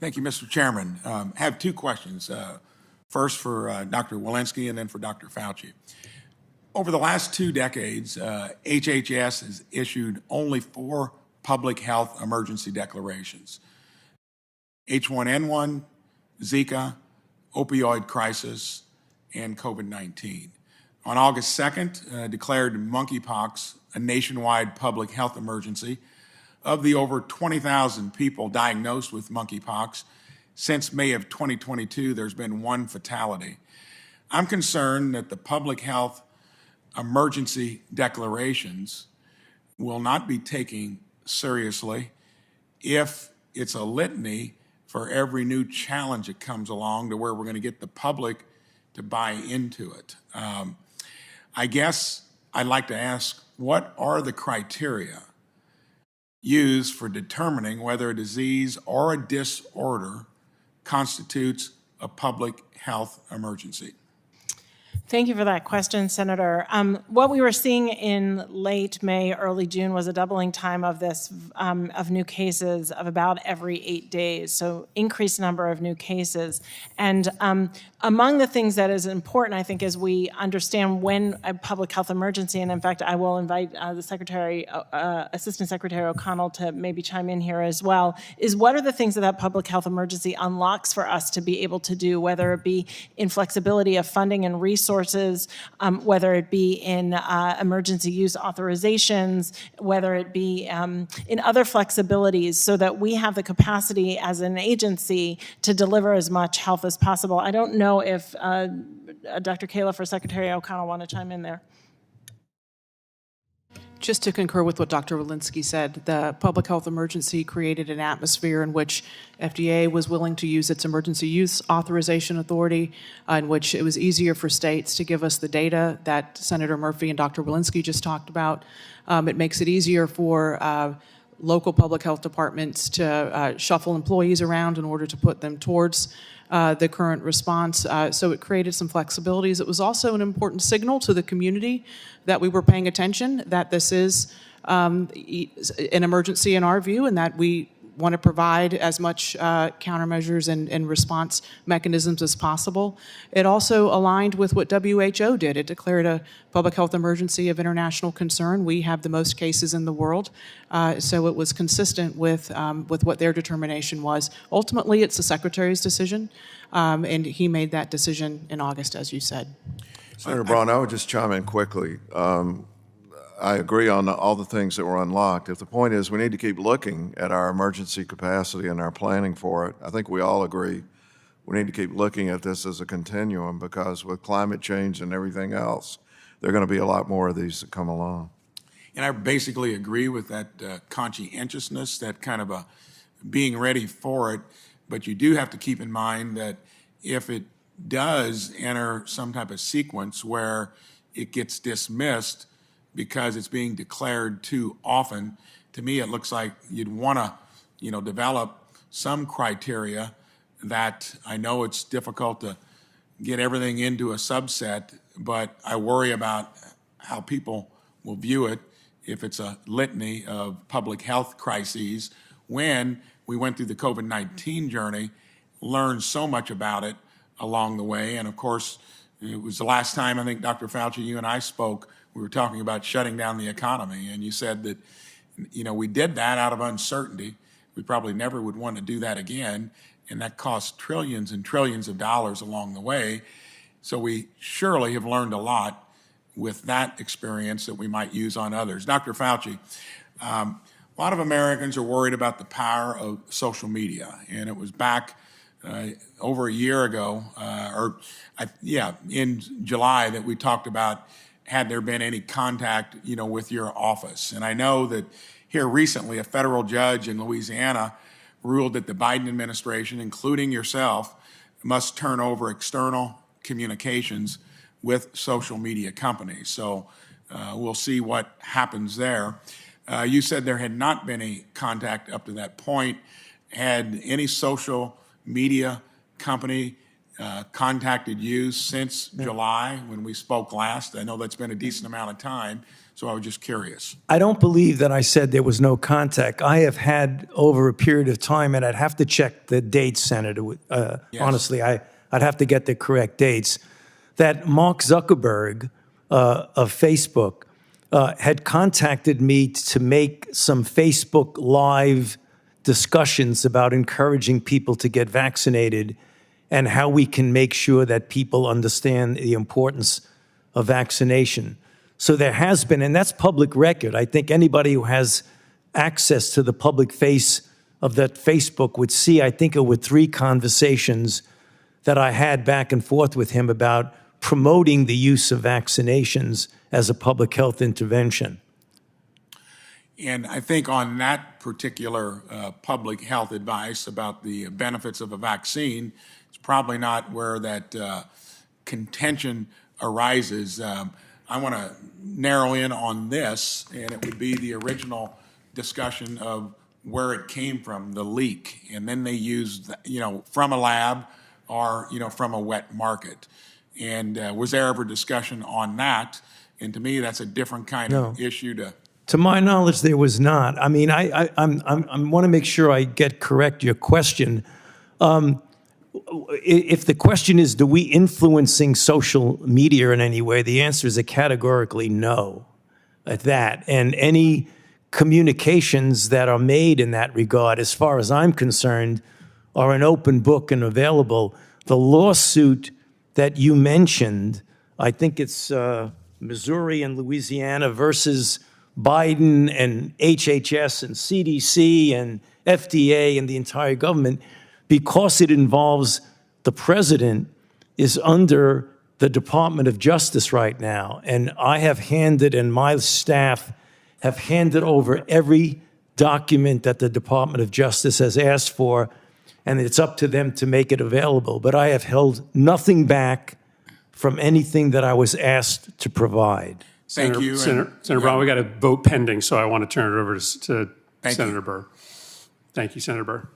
Thank you, Mr. Chairman. I have two questions. First for Dr. Walensky and then for Dr. Fauci. Over the last 2 decades, HHS has issued only 4 public health emergency declarations: H1N1, Zika, opioid crisis, and COVID-19. On August 2nd, declared monkeypox a nationwide public health emergency. Of the over 20,000 people diagnosed with monkeypox, since May of 2022, there's been 1 fatality. I'm concerned that the public health emergency declarations will not be taken seriously if it's a litany for every new challenge that comes along to where we're going to get the public to buy into it. I guess I'd like to ask, what are the criteria used for determining whether a disease or a disorder constitutes a public health emergency? Thank you for that question, Senator. What we were seeing in late May, early June was a doubling time of this, of new cases of about every 8 days, so increased number of new cases. And among the things that is important, I think, is we understand when a public health emergency, and in fact, I will invite the Secretary, Assistant Secretary O'Connell to maybe chime in here as well, is what are the things that public health emergency unlocks for us to be able to do, whether it be inflexibility of funding and resources, whether it be in emergency use authorizations, whether it be in other flexibilities, so that we have the capacity as an agency to deliver as much health as possible. I don't know if Dr. Califf or Secretary O'Connell want to chime in there. Just to concur with what Dr. Walensky said, the public health emergency created an atmosphere in which FDA was willing to use its emergency use authorization authority, in which it was easier for states to give us the data that Senator Murphy and Dr. Walensky just talked about. It makes it easier for local public health departments to shuffle employees around in order to put them towards the current response. So it created some flexibilities. It was also an important signal to the community that we were paying attention, that this is an emergency in our view, and that we want to provide as much countermeasures and response mechanisms as possible. It also aligned with what WHO did. It declared a public health emergency of international concern. We have the most cases in the world, so it was consistent with what their determination was. Ultimately, it's the Secretary's decision, and he made that decision in August, as you said. Senator Braun, I would just chime in quickly. I agree on all the things that were unlocked. If the point is we need to keep looking at our emergency capacity and our planning for it, I think we all agree we need to keep looking at this as a continuum, because with climate change and everything else, there are going to be a lot more of these that come along. And I basically agree with that conscientiousness, that kind of a being ready for it. But you do have to keep in mind that if it does enter some type of sequence where it gets dismissed because it's being declared too often, to me it looks like you'd want to, develop some criteria that, I know it's difficult to get everything into a subset, but I worry about how people will view it if it's a litany of public health crises, when we went through the COVID-19 journey, learned so much about it along the way. And of course, it was the last time, I think, Dr. Fauci, you and I spoke, we were talking about shutting down the economy, and you said that, we did that out of uncertainty. We probably never would want to do that again, and that cost trillions and trillions of dollars along the way. So we surely have learned a lot with that experience that we might use on others. Dr. Fauci, a lot of Americans are worried about the power of social media, and it was back over a year ago, in July, that we talked about, had there been any contact, with your office. And I know that here recently, a federal judge in Louisiana ruled that the Biden administration, including yourself, must turn over external communications with social media companies. So we'll see what happens there. You said there had not been any contact up to that point. Had any social media company contacted you since July when we spoke last? I know that's been a decent amount of time, so I was just curious. I don't believe that I said there was no contact. I have had over a period of time, and I'd have to check the dates, Senator. Yes. Honestly, I'd have to get the correct dates. That Mark Zuckerberg of Facebook had contacted me to make some Facebook Live discussions about encouraging people to get vaccinated and how we can make sure that people understand the importance of vaccination. So there has been, and that's public record. I think anybody who has access to the public face of that Facebook would see, I think it were 3 conversations that I had back and forth with him about promoting the use of vaccinations as a public health intervention. And I think on that particular public health advice about the benefits of a vaccine, it's probably not where that contention arises. I want to narrow in on this, and it would be the original discussion of where it came from, the leak, and then they used, from a lab or, from a wet market. And was there ever discussion on that? And to me, that's a different kind of issue To my knowledge, there was not. I mean, I want to make sure I get correct your question. If the question is, do we influencing social media in any way, the answer is a categorically no at that. And any communications that are made in that regard, as far as I'm concerned, are an open book and available. The lawsuit that you mentioned, I think it's Missouri and Louisiana versus Biden and HHS and CDC and FDA and the entire government, because it involves the president, is under the Department of Justice right now. And I have handed, and my staff have handed over every document that the Department of Justice has asked for, and it's up to them to make it available. But I have held nothing back from anything that I was asked to provide. Thank you. Senator Braun, we got a vote pending, so I want to turn it over to Senator Burr. Thank you, Senator Burr.